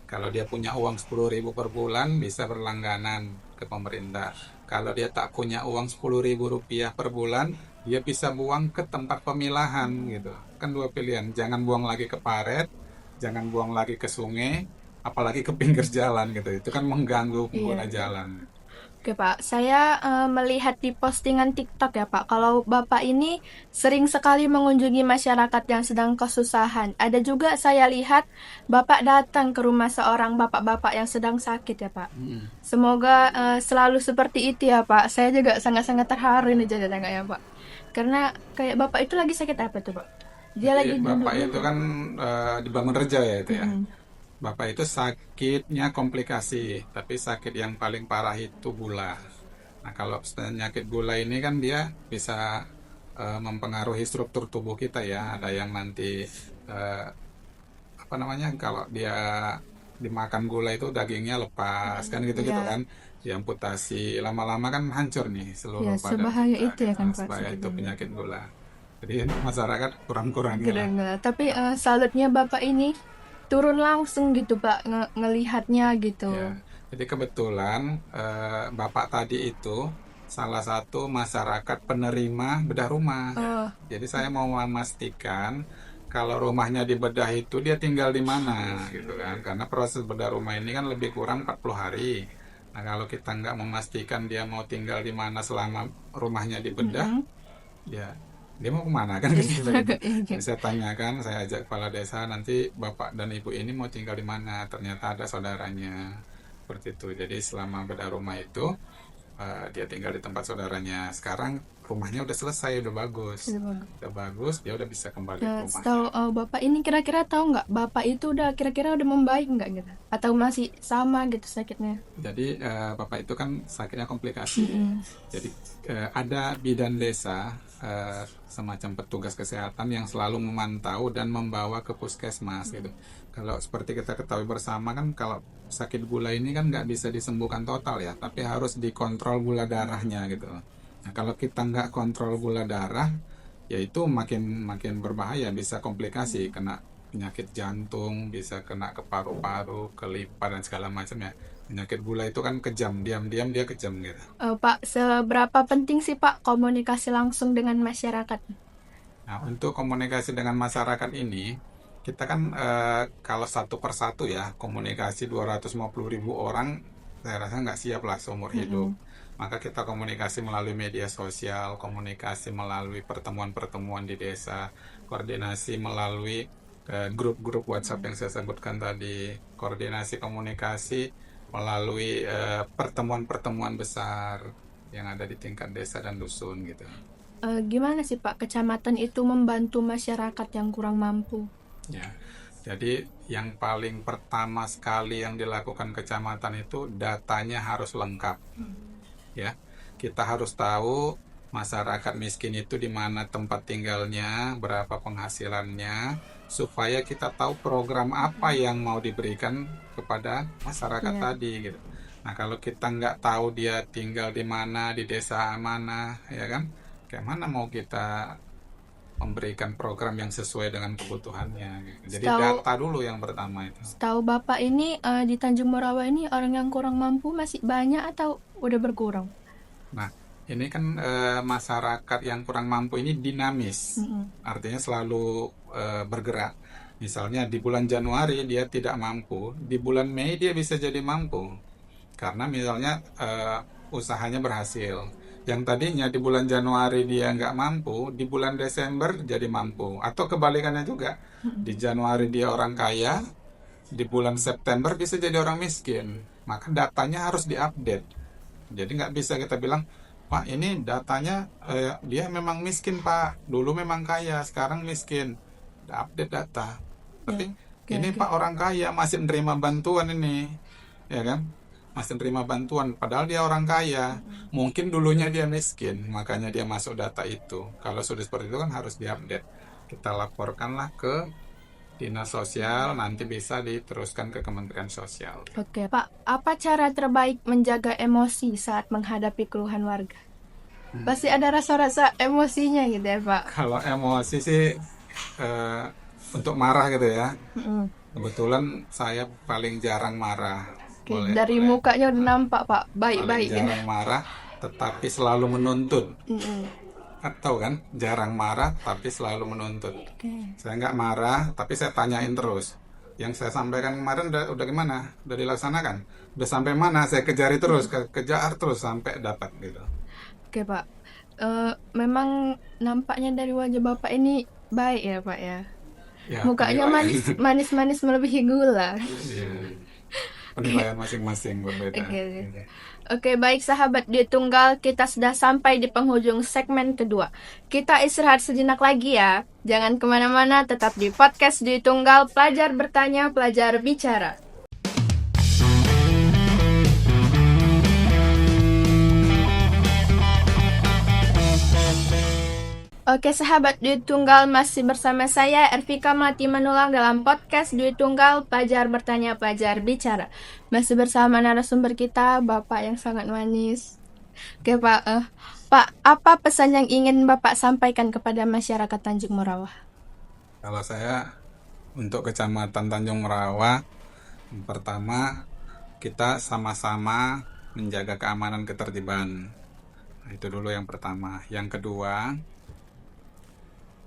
Kalau dia punya uang 10.000 per bulan bisa berlangganan. ke pemerintah. Kalau dia tak punya uang 10.000 rupiah per bulan, dia bisa buang ke tempat pemilahan gitu. Kan dua pilihan, jangan buang lagi ke paret, jangan buang lagi ke sungai, apalagi ke pinggir jalan gitu. Itu kan mengganggu pengguna Iya. jalan. Oke Pak, saya melihat di postingan TikTok ya Pak, kalau Bapak ini sering sekali mengunjungi masyarakat yang sedang kesusahan. Ada juga saya lihat Bapak datang ke rumah seorang bapak-bapak yang sedang sakit ya Pak. Mm. Semoga selalu seperti itu ya Pak. Saya juga sangat-sangat terharu nih jadi ya Pak. Karena kayak Bapak itu lagi sakit apa tuh Pak? Dia lagi Jadi duduk Bapak itu kan di Bangunrejo ya itu ya. Mm-mm. Bapak itu sakitnya komplikasi, tapi sakit yang paling parah itu gula. Nah, kalau penyakit gula ini kan dia bisa mempengaruhi struktur tubuh kita ya. Ada yang nanti apa namanya, kalau dia dimakan gula itu dagingnya lepas kan gitu-gitu Ya, kan. Diamputasi lama-lama kan hancur nih ya seluruh badan sebahaya kita itu ya gitu. kan Pak Sebaya itu sebetulnya. penyakit gula. Jadi masyarakat kurang-kurangi lah. Gerengel. Tapi salutnya Bapak ini turun langsung gitu Pak ngelihatnya gitu. Ya, jadi kebetulan Bapak tadi itu salah satu masyarakat penerima bedah rumah. Oh, Jadi saya mau memastikan kalau rumahnya dibedah itu dia tinggal di mana gitu kan. Karena proses bedah rumah ini kan lebih kurang 40 hari. Nah, kalau kita nggak memastikan dia mau tinggal di mana selama rumahnya dibedah, mm-mm. ya dia mau kemana kan gitu. Iya. Jadi saya tanyakan, saya ajak kepala desa, nanti bapak dan ibu ini mau tinggal di mana. Ternyata ada saudaranya seperti itu. Jadi selama bedah rumah itu dia tinggal di tempat saudaranya. Sekarang rumahnya udah selesai, udah bagus, Itu bagus. udah bagus, dia udah bisa kembali ke Nah, rumahnya. setahu Bapak ini kira-kira tahu nggak Bapak itu udah kira-kira udah membaik nggak gitu? Atau masih sama gitu sakitnya? Jadi bapak itu kan sakitnya komplikasi. Mm-mm. Jadi ada bidan desa, semacam petugas kesehatan yang selalu memantau dan membawa ke puskesmas gitu. Kalau seperti kita ketahui bersama kan, kalau sakit gula ini kan nggak bisa disembuhkan total ya, tapi harus dikontrol gula darahnya gitu. Nah, kalau kita nggak kontrol gula darah, ya itu makin makin berbahaya, bisa komplikasi, kena penyakit jantung, bisa kena ke paru-paru, ke liver dan segala macam ya. Penyakit gula itu kan kejam, diam-diam dia kejam gitu. Pak, seberapa penting sih Pak komunikasi langsung dengan masyarakat? Nah, untuk komunikasi dengan masyarakat ini, kita kan kalau satu persatu ya, komunikasi 250.000 orang, saya rasa nggak siap lah seumur hidup. Mm-mm. Maka kita komunikasi melalui media sosial, komunikasi melalui pertemuan-pertemuan di desa, koordinasi melalui grup-grup WhatsApp yang saya sebutkan tadi, koordinasi komunikasi melalui pertemuan-pertemuan besar yang ada di tingkat desa dan dusun gitu. Gimana sih Pak kecamatan itu membantu masyarakat yang kurang mampu? Ya, jadi yang paling pertama sekali yang dilakukan kecamatan itu datanya harus lengkap. Ya, kita harus tahu masyarakat miskin itu di mana tempat tinggalnya, berapa penghasilannya, supaya kita tahu program apa yang mau diberikan kepada masyarakat Ya. tadi gitu. Nah, kalau kita nggak tahu dia tinggal di mana, di desa mana, ya kan, kayak mana mau kita memberikan program yang sesuai dengan kebutuhannya gitu. Jadi Setahu data dulu yang pertama itu. setahu Bapak ini di Tanjung Morawa ini orang yang kurang mampu masih banyak atau udah berkurang? Nah, ini kan masyarakat yang kurang mampu ini dinamis, Mm-mm. artinya selalu bergerak. Misalnya di bulan Januari dia tidak mampu, di bulan Mei dia bisa jadi mampu, karena misalnya usahanya berhasil. Yang tadinya di bulan Januari dia nggak mampu, di bulan Desember jadi mampu. Atau kebalikannya juga, di Januari dia orang kaya, di bulan September bisa jadi orang miskin. Maka datanya harus diupdate. Jadi nggak bisa kita bilang, Pak ini datanya dia memang miskin Pak, dulu memang kaya, sekarang miskin. Update data. Ya. Tapi Oke, ini oke. Pak orang kaya masih nerima bantuan ini, ya kan? Masih nerima bantuan, padahal dia orang kaya. Mungkin dulunya dia miskin, makanya dia masuk data itu. Kalau sudah seperti itu kan harus diupdate. Kita laporkanlah ke Dinas Sosial, nanti bisa diteruskan ke Kementerian Sosial. Oke, Pak, apa cara terbaik menjaga emosi saat menghadapi keluhan warga? Pasti ada rasa-rasa emosinya gitu ya, Pak. Kalau emosi sih untuk marah gitu ya. Mm-mm. Kebetulan saya paling jarang marah. Oke, Boleh, dari boleh. mukanya udah nampak Pak, Paling baik-baik. jarang marah, tetapi selalu menuntut. Atau kan, jarang marah, tapi selalu menuntut. Oke. Saya nggak marah, tapi saya tanyain terus. Yang saya sampaikan kemarin udah gimana? Udah dilaksanakan? Udah sampai mana? Saya kejari terus, kejar terus sampai dapat gitu. Oke Pak. Memang nampaknya dari wajah Bapak ini baik ya Pak ya. Ya, Mukanya penilaian. manis melebihi gula. Iya, penilaian masing-masing berbeda. Oke. Gitu. Oke, baik sahabat Duit Tunggal, kita sudah sampai di penghujung segmen kedua. Kita istirahat sejenak lagi ya. Jangan kemana-mana, tetap di podcast Duit Tunggal, pelajar bertanya, pelajar bicara. Oke sahabat Duit Tunggal, masih bersama saya Ervika Melati Manulang dalam podcast Duit Tunggal, pelajar bertanya, pelajar bicara. Masih bersama narasumber kita, Bapak yang sangat manis. Oke Pak, Pak, apa pesan yang ingin Bapak sampaikan kepada masyarakat Tanjung Morawah? Kalau saya untuk Kecamatan Tanjung Morawah, pertama kita sama-sama menjaga keamanan ketertiban. Nah, itu dulu yang pertama. Yang kedua,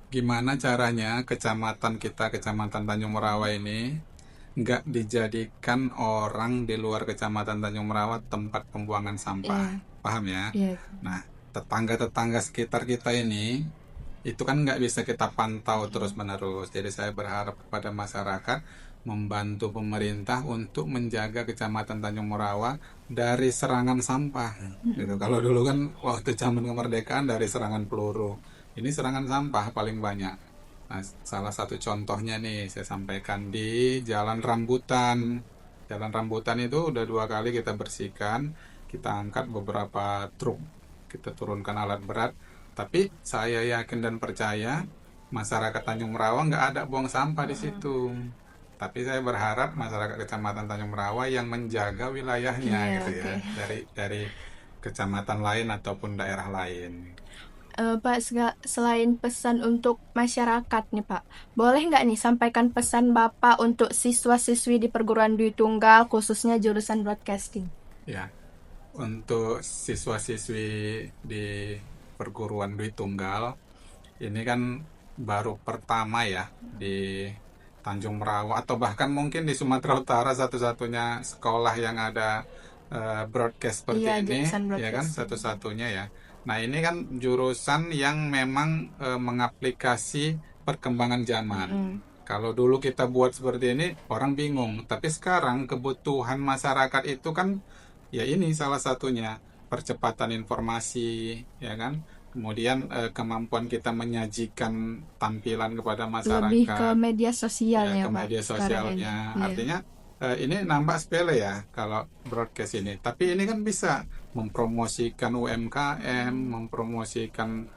gimana caranya kecamatan kita, Kecamatan Tanjung Morawah ini nggak dijadikan orang di luar Kecamatan Tanjung Morawah tempat pembuangan sampah. Paham ya? Iya. Nah, tetangga-tetangga sekitar kita ini itu kan nggak bisa kita pantau terus-menerus. Jadi saya berharap kepada masyarakat membantu pemerintah untuk menjaga Kecamatan Tanjung Morawah dari serangan sampah. Gitu. Kalau dulu kan waktu zaman kemerdekaan dari serangan peluru. Ini serangan sampah paling banyak. Nah, salah satu contohnya nih saya sampaikan di Jalan Rambutan. Jalan Rambutan itu udah 2 kali kita bersihkan, kita angkat beberapa truk, kita turunkan alat berat. Tapi saya yakin dan percaya masyarakat Tanjung Morawah nggak ada buang sampah di situ. Tapi saya berharap masyarakat Kecamatan Tanjung Morawah yang menjaga wilayahnya gitu ya, dari kecamatan lain ataupun daerah lain. Pak, selain pesan untuk masyarakat nih Pak, boleh nggak nih sampaikan pesan Bapak untuk siswa-siswi di perguruan Dwi Tunggal, khususnya jurusan broadcasting? Ya, untuk siswa-siswi di perguruan Dwi Tunggal, ini kan baru pertama ya di Tanjung Merawah atau bahkan mungkin di Sumatera Utara satu-satunya sekolah yang ada broadcast seperti Iya, ini, jurusan ya kan, broadcasting. satu-satunya ya. Nah, ini kan jurusan yang memang mengaplikasi perkembangan zaman. Kalau dulu kita buat seperti ini, orang bingung. Tapi sekarang kebutuhan masyarakat itu kan, ya ini salah satunya, percepatan informasi, ya kan. Kemudian kemampuan kita menyajikan tampilan kepada masyarakat. Lebih ke media sosial Ya, ya ke Pak. media sekarang sosialnya. ini. Iya. Artinya ini nampak sepele ya kalau broadcast ini. Tapi ini kan bisa mempromosikan UMKM, mempromosikan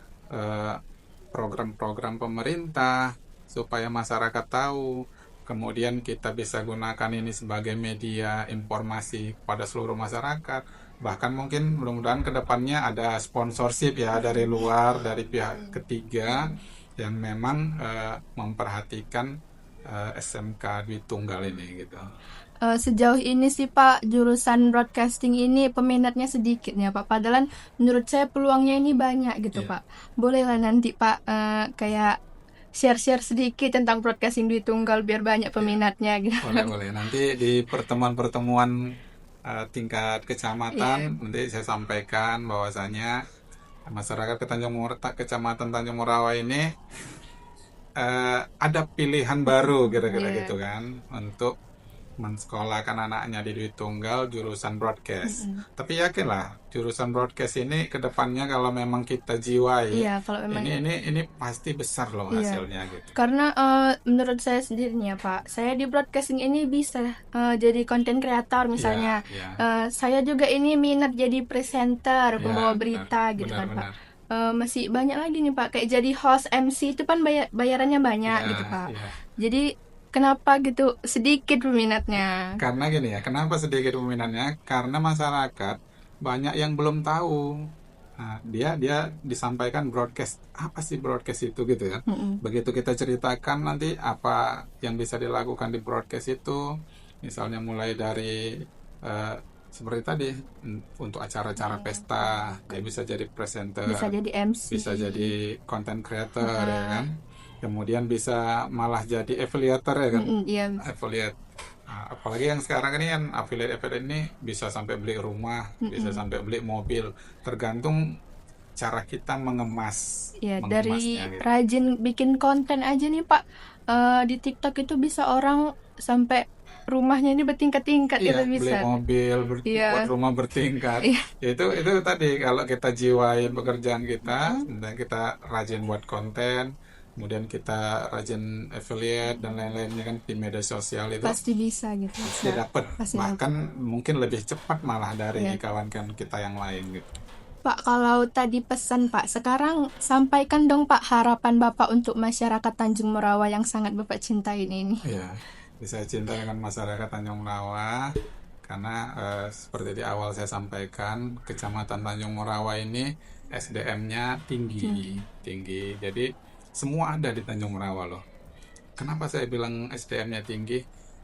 program-program pemerintah supaya masyarakat tahu. Kemudian kita bisa gunakan ini sebagai media informasi pada seluruh masyarakat. Bahkan mungkin mudah-mudahan kedepannya ada sponsorship ya dari luar, dari pihak ketiga yang memang memperhatikan SMK Dwi Tunggal ini gitu. Sejauh ini sih Pak, jurusan broadcasting ini peminatnya sedikit ya Pak. Padahal menurut saya peluangnya ini banyak gitu Pak. Bolehlah nanti Pak kayak share-share sedikit tentang broadcasting Dwi Tunggal biar banyak peminatnya gitu. Boleh. Nanti di pertemuan-pertemuan tingkat kecamatan nanti saya sampaikan bahwasanya masyarakat Kecamatan Tanjung Morawah ini ada pilihan baru kira-kira gitu kan untuk mensekolahkan anaknya di Dwi Tunggal jurusan broadcast. Tapi yakinlah jurusan broadcast ini kedepannya kalau memang kita jiwai, kalau memang ini pasti besar loh hasilnya gitu. Karena menurut saya sendiri nih ya Pak, saya di broadcasting ini bisa jadi content creator misalnya. Saya juga ini minat jadi presenter, pembawa berita gitu kan Pak. Masih banyak lagi nih Pak, kayak jadi host MC itu kan bayarannya banyak gitu Pak. Jadi kenapa gitu sedikit peminatnya? Karena gini ya, kenapa sedikit peminatnya? Karena masyarakat banyak yang belum tahu. Nah, dia disampaikan broadcast, apa sih broadcast itu gitu ya. Begitu kita ceritakan nanti apa yang bisa dilakukan di broadcast itu, misalnya mulai dari seperti tadi, untuk acara-acara pesta dia bisa jadi presenter, Bisa jadi MC. bisa jadi content creator ya kan, kemudian bisa malah jadi affiliator ya kan, Iya. affiliate. Nah, apalagi yang sekarang ini kan affiliate ini bisa sampai beli rumah, bisa sampai beli mobil, tergantung cara kita mengemas Ya, dari mengemasnya gitu. rajin bikin konten aja nih Pak, di TikTok itu bisa orang sampai rumahnya ini bertingkat-tingkat Iya, itu beli bisa. mobil, Iya. buat rumah bertingkat. Iya. Itu tadi kalau kita jiwain pekerjaan kita dan kita rajin buat konten, kemudian kita rajin affiliate dan lain-lainnya kan di media sosial itu Pasti bisa gitu. pasti dapat. Pasti Bahkan mungkin lebih cepat malah dari Iya. kawan-kawan kita yang lain gitu. Pak, kalau tadi pesan Pak, sekarang sampaikan dong Pak harapan Bapak untuk masyarakat Tanjung Morawa yang sangat Bapak cintai ini. Iya, bisa cinta dengan masyarakat Tanjung Morawa karena seperti di awal saya sampaikan, Kecamatan Tanjung Morawa ini SDM-nya tinggi. Jadi semua ada di Tanjung Morawa loh. Kenapa saya bilang SDM-nya tinggi?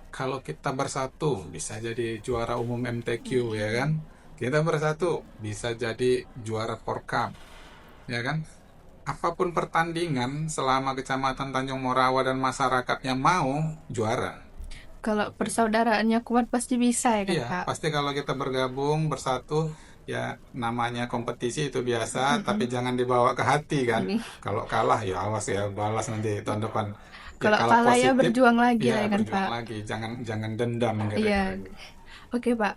Kalau kita bersatu bisa jadi juara umum MTQ ya kan? Kita bersatu bisa jadi juara Porkap ya kan? Apapun pertandingan selama Kecamatan Tanjung Morawa dan masyarakatnya mau juara. Kalau persaudaraannya kuat pasti bisa ya kan Iya, Pak? pasti kalau kita bergabung bersatu ya namanya kompetisi itu biasa, tapi jangan dibawa ke hati kan. Kalau kalah ya awas ya, balas nanti tahun depan. Ya, Kalau kalau kalah ya positif, berjuang lagi ya lah ya kan berjuang Pak? lagi, jangan dendam gitu. Iya. Oke Pak.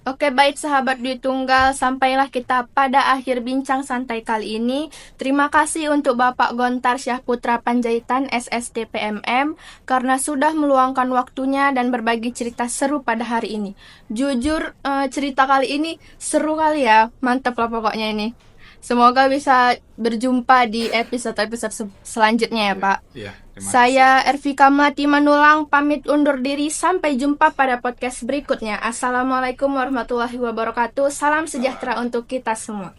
Oke baik sahabat Dwi Tunggal, sampailah kita pada akhir bincang santai kali ini. Terima kasih untuk Bapak Gontar Syahputra Panjaitan SST PMM karena sudah meluangkan waktunya dan berbagi cerita seru pada hari ini. Jujur cerita kali ini seru kali ya, mantap lah pokoknya ini. Semoga bisa berjumpa di episode-episode selanjutnya ya Pak. Iya, terima kasih. Saya Ervika Melati Manulang pamit undur diri, sampai jumpa pada podcast berikutnya. Assalamualaikum warahmatullahi wabarakatuh. Salam sejahtera untuk kita semua.